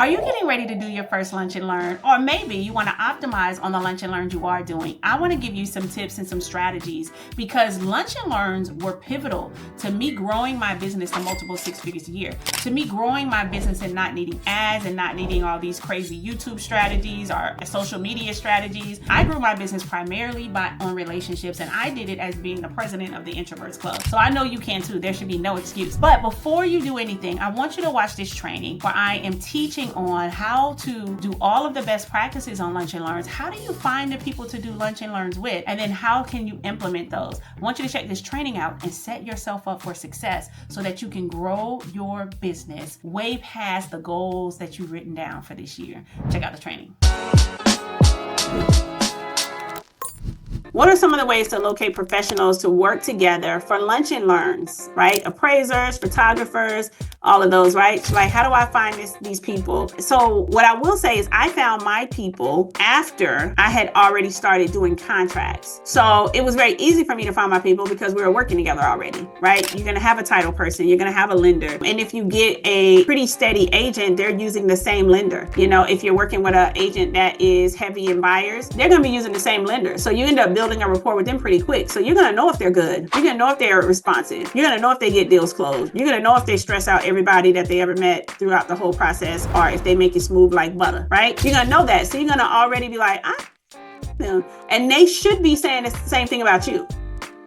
Are you getting ready to do your first lunch and learn? Or maybe you want to optimize on the lunch and learns you are doing. I want to give you some tips and some strategies because lunch and learns were pivotal to me growing my business to multiple six figures a year, to me growing my business and not needing ads and not needing all these crazy YouTube strategies or social media strategies. I grew my business primarily on relationships, and I did it as being the president of the Introverts Club. So I know you can too. There should be no excuse. But before you do anything, I want you to watch this training where I am teaching on how to do all of the best practices on lunch and learns. How do you find the people to do lunch and learns with? And then how can you implement those? I want you to check this training out and set yourself up for success so that you can grow your business way past the goals that you've written down for this year. Check out the training. What are some of the ways to locate professionals to work together for lunch and learns, right? Appraisers, photographers, all of those, right? Like, how do I find these people? So what I will say is I found my people after I had already started doing contracts. So it was very easy for me to find my people because we were working together already, right? You're going to have a title person. You're going to have a lender. And if you get a pretty steady agent, they're using the same lender. You know, if you're working with an agent that is heavy in buyers, they're going to be using the same lender. So you end up building a rapport with them pretty quick. So you're going to know if they're good. You're going to know if they're responsive. You're going to know if they get deals closed. You're going to know if they stress out everybody that they ever met throughout the whole process, or if they make it smooth like butter, right? You're going to know that. So you're going to already be like, and they should be saying the same thing about you.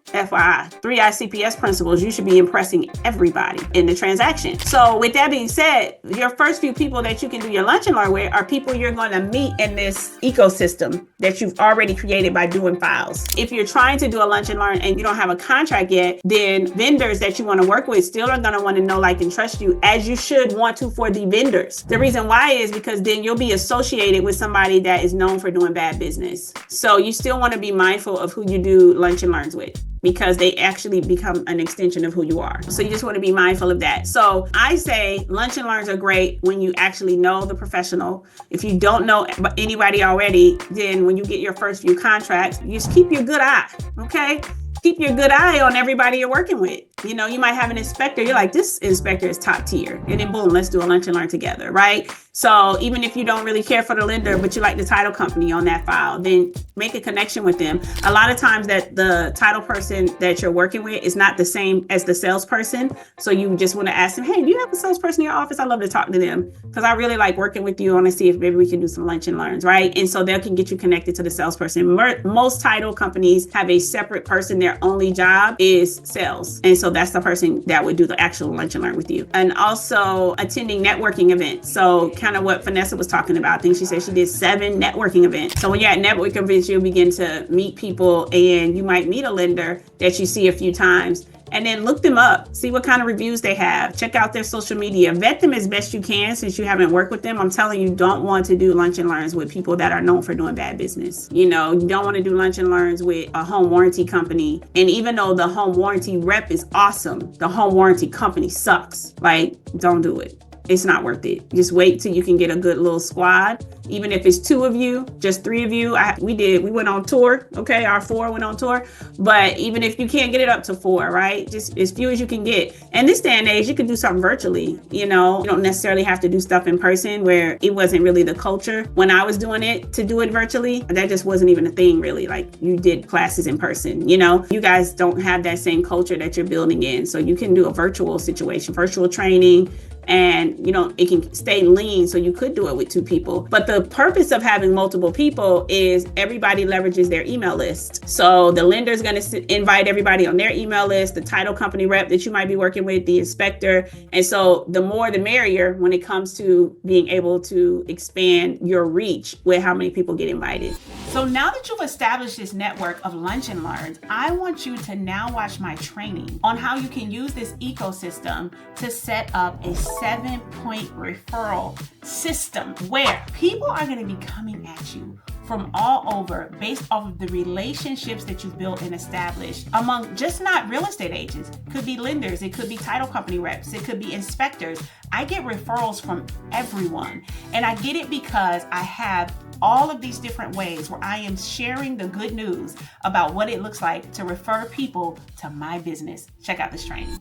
FYI, 3I CPS principles, you should be impressing everybody in the transaction. So with that being said, your first few people that you can do your lunch and learn with are people you're going to meet in this ecosystem that you've already created by doing files. If you're trying to do a lunch and learn and you don't have a contract yet, then vendors that you want to work with still are going to want to know, like, and trust you, as you should want to for the vendors. The reason why is because then you'll be associated with somebody that is known for doing bad business. So you still want to be mindful of who you do lunch and learns with, because they actually become an extension of who you are. So you just want to be mindful of that. So I say lunch and learns are great when you actually know the professional. If you don't know anybody already, then when you get your first few contracts, you just keep your good eye, okay? Keep your good eye on everybody you're working with. You know, you might have an inspector. You're like, this inspector is top tier. And then boom, let's do a lunch and learn together, right? So even if you don't really care for the lender, but you like the title company on that file, then make a connection with them. A lot of times that the title person that you're working with is not the same as the salesperson. So you just want to ask them, hey, do you have a salesperson in your office? I love to talk to them because I really like working with you. I want to see if maybe we can do some lunch and learns, right? And so they can get you connected to the salesperson. Most title companies have a separate person. Their only job is sales. And so that's the person that would do the actual lunch and learn with you. And also attending networking events. So kind of what Vanessa was talking about. I think she said she did 7 networking events. So when you're at networking events, you'll begin to meet people, and you might meet a lender that you see a few times. And then look them up, see what kind of reviews they have, check out their social media, vet them as best you can since you haven't worked with them. I'm telling you, don't want to do lunch and learns with people that are known for doing bad business. You know, you don't want to do lunch and learns with a home warranty company. And even though the home warranty rep is awesome, the home warranty company sucks. Like, don't do it. It's not worth it. Just wait till you can get a good little squad. Even if it's 2 of you, just 3 of you. We went on tour. Okay. Our 4 went on tour. But even if you can't get it up to 4, right? Just as few as you can get. And this day and age, you can do something virtually. You know, you don't necessarily have to do stuff in person, where it wasn't really the culture when I was doing it to do it virtually. That just wasn't even a thing, really. Like, you did classes in person, you know, you guys don't have that same culture that you're building in. So you can do a virtual situation, virtual training. And, you know, it can stay lean, so you could do it with 2 people. But the purpose of having multiple people is everybody leverages their email list. So the lender is going to invite everybody on their email list, the title company rep that you might be working with, the inspector. And so the more the merrier when it comes to being able to expand your reach with how many people get invited. So now that you've established this network of lunch and learns, I want you to now watch my training on how you can use this ecosystem to set up a 7-point referral system where people are going to be coming at you from all over based off of the relationships that you've built and established among just not real estate agents. It could be lenders, it could be title company reps, it could be inspectors. I get referrals from everyone, and I get it because I have all of these different ways where I am sharing the good news about what it looks like to refer people to my business. Check out this training.